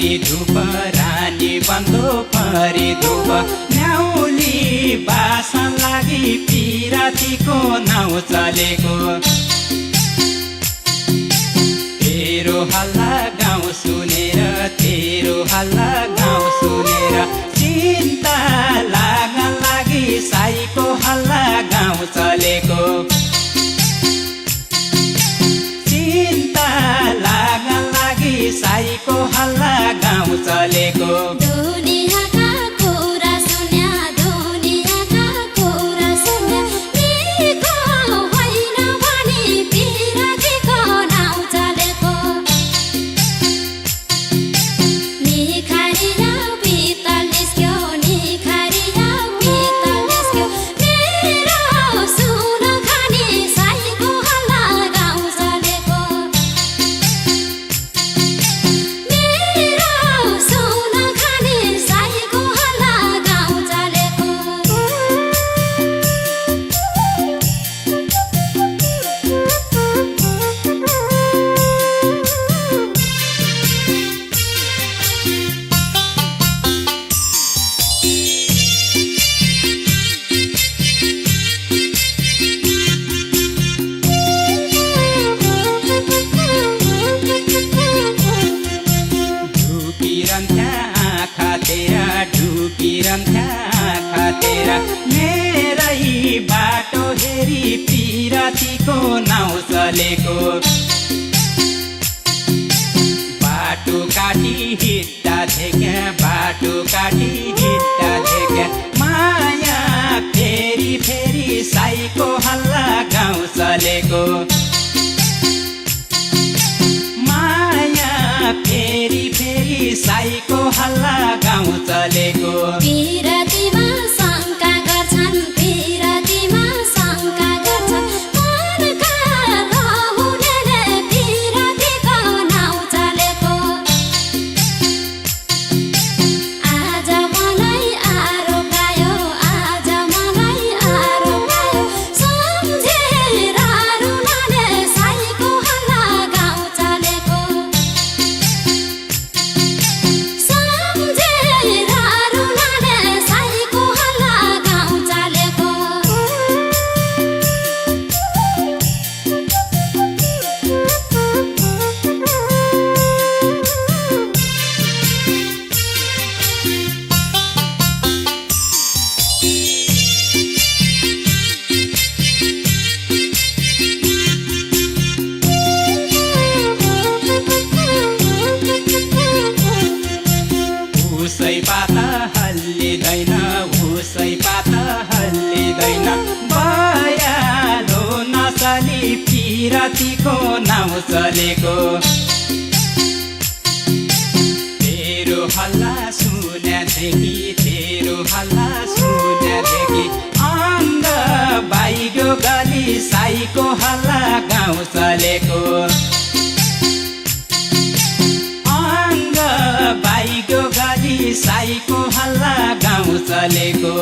परी धुप रानी बन्दो परी धुप न्याउली बासन लागि पिरातीको नाउँ चलेको तेरो हल्ला गाउँ सुनेर तेरो हल्ला गाउँ सुनेर चिन्ता लाग्न लागि साईको हल्ला गाउँ चलेको चिन्ता लाग्न लागि साईको हल्ला गाउँ चलेको दुनियाका कुरा सुन्या दुनियाका कुरा सुन्या निको होइन भनी पिरातीको नाउँ चलेको निखारिया पितल निस्क्यो निखारिया पितल निस्क्यो मेरो सुन खाने साईको हल्ला गाउँ चलेको मेरो सुन खाने साईको हल्ला गाउँ चलेको ढुकिरहन्थ्या आँखा तेरा ढुकिरहन्थ्या आँखा तेरा मेरै बाटो हेरी पिरातीको नाउँ चलेको बाटो काटी हिँड्दा देख्या बाटो काटी हिँड्दा देख्या माया फेरि फेरि साईको हल्ला गाउँ चलेको माया फेरि फेरि साईको हल्ला गाउँ चलेको पिरातीमा शङ्का गर्छन् पिरातीमा शङ्का गर्छन् मनका रहुनेले पिरातीको नाउँ चलेको आज मलाई आरोप आयो आज मलाई आरोप आयो सम्झेर रुनाले साईको हल्ला गाउँ चलेको सम्झेर रुनाले साईको हल्ला गाउँ चलेको उसै पाता हल्लिँदैन उसै पाता हल्लिँदैन भयालो नचली पिरातीको नाउँ चलेको तेरो हल्ला सुन्यादेखि तेरो हल्ला सुन्यादेखि अङ्ग बाइगो गली साईको हल्ला गाउँ चलेको अङ्ग बाइगो गली साईको हल्ला गाउँ चलेको